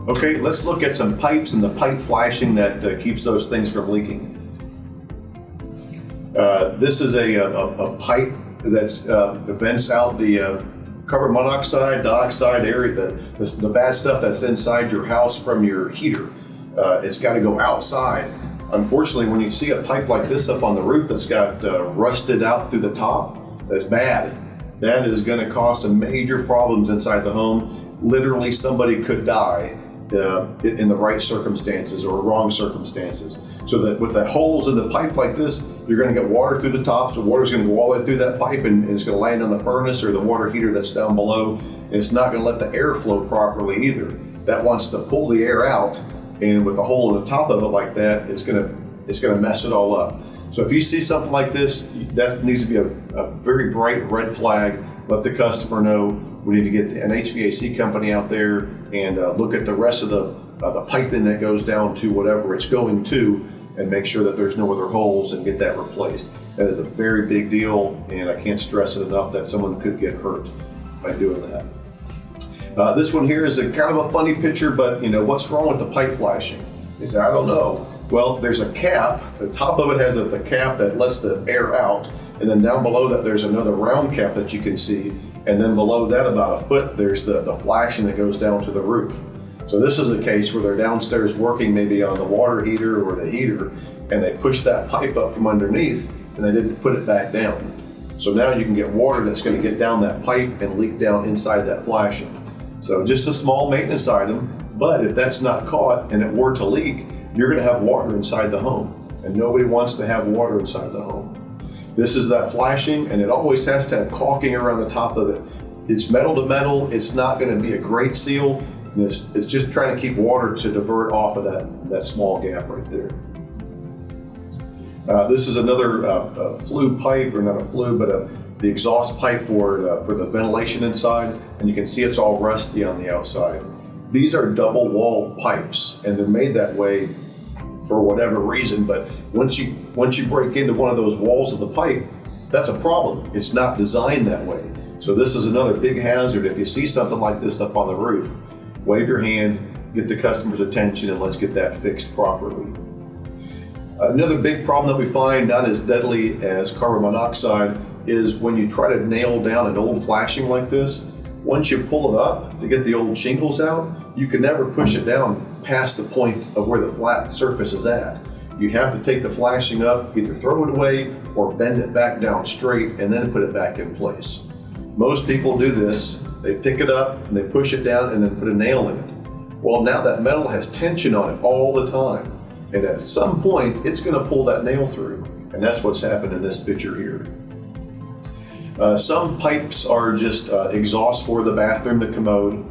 Okay, let's look at some pipes and the pipe flashing that keeps those things from leaking. This is a pipe that's vents out the carbon monoxide, dioxide area, the bad stuff that's inside your house from your heater. It's got to go outside. Unfortunately, when you see a pipe like this up on the roof that's got rusted out through the top, that's bad. That is going to cause some major problems inside the home. Literally, somebody could die in the right circumstances or wrong circumstances. So that with the holes in the pipe like this, you're going to get water through the top. So water's going to go all the way through that pipe and it's going to land on the furnace or the water heater that's down below. And it's not going to let the air flow properly either. That wants to pull the air out, and with a hole in the top of it like that, it's going to mess it all up. So if you see something like this, that needs to be a very bright red flag. Let the customer know. We need to get an HVAC company out there and look at the rest of the piping that goes down to whatever it's going to, and make sure that there's no other holes and get that replaced. That is a very big deal, and I can't stress it enough that someone could get hurt by doing that. This one here is a kind of a funny picture, but what's wrong with the pipe flashing? Is I don't know. Well, there's a cap. The top of it has the cap that lets the air out, and then down below that there's another round cap that you can see, and then below that about a foot there's the flashing that goes down to the roof. So this is a case where they're downstairs working maybe on the water heater or the heater, and they push that pipe up from underneath and they didn't put it back down. So now you can get water that's going to get down that pipe and leak down inside that flashing. So just a small maintenance item, but if that's not caught and it were to leak, you're going to have water inside the home, and nobody wants to have water inside the home. This is that flashing, and it always has to have caulking around the top of it. It's metal to metal. It's not going to be a great seal. It's just trying to keep water to divert off of that small gap right there. This is another flue pipe, or not a flue, but the exhaust pipe for the ventilation inside, and you can see it's all rusty on the outside. These are double wall pipes, and they're made that way for whatever reason, but once you break into one of those walls of the pipe, that's a problem. It's not designed that way. So this is another big hazard. If you see something like this up on the roof, wave your hand, get the customer's attention, and let's get that fixed properly. Another big problem that we find, not as deadly as carbon monoxide, is when you try to nail down an old flashing like this. Once you pull it up to get the old shingles out, you can never push it down past the point of where the flat surface is at. You have to take the flashing up, either throw it away or bend it back down straight and then put it back in place. Most people do this. They pick it up and they push it down and then put a nail in it. Well, now that metal has tension on it all the time, and at some point it's going to pull that nail through, and that's what's happened in this picture here. Some pipes are just exhaust for the bathroom, the commode,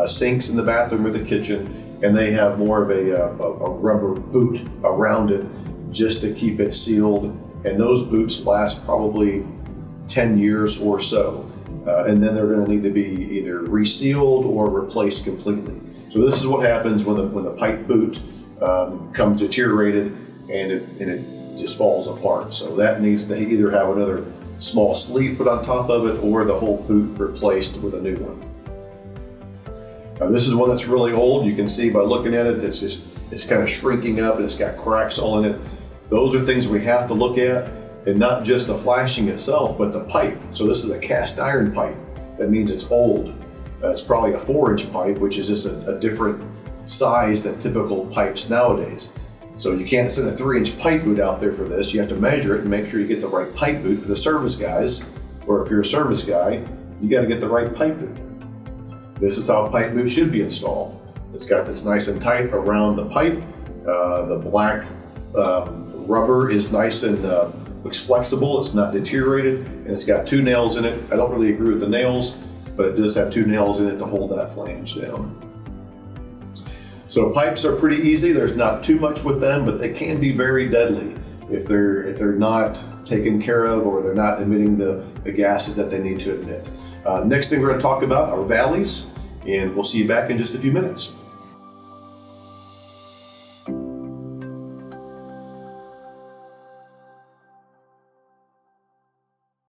sinks in the bathroom or the kitchen, and they have more of a rubber boot around it just to keep it sealed, and those boots last probably 10 years or so, and then they're going to need to be either resealed or replaced completely. So this is what happens when the pipe boot comes deteriorated and it just falls apart. So that needs to either have another small sleeve put on top of it or the whole boot replaced with a new one. This is one that's really old. You can see by looking at it, it's kind of shrinking up and it's got cracks all in it. Those are things we have to look at, and not just the flashing itself, but the pipe. So this is a cast iron pipe. That means it's old. It's probably a 4-inch pipe, which is just a different size than typical pipes nowadays. So you can't send a 3-inch pipe boot out there for this. You have to measure it and make sure you get the right pipe boot for the service guys, or if you're a service guy, you got to get the right pipe boot. This is how a pipe boot should be installed. It's got this nice and tight around the pipe. The black rubber is nice and looks flexible. It's not deteriorated, and it's got 2 nails in it. I don't really agree with the nails, but it does have 2 nails in it to hold that flange down. So pipes are pretty easy. There's not too much with them, but they can be very deadly if they're not taken care of, or they're not emitting the gases that they need to emit. Next thing we're going to talk about are valleys, and we'll see you back in just a few minutes.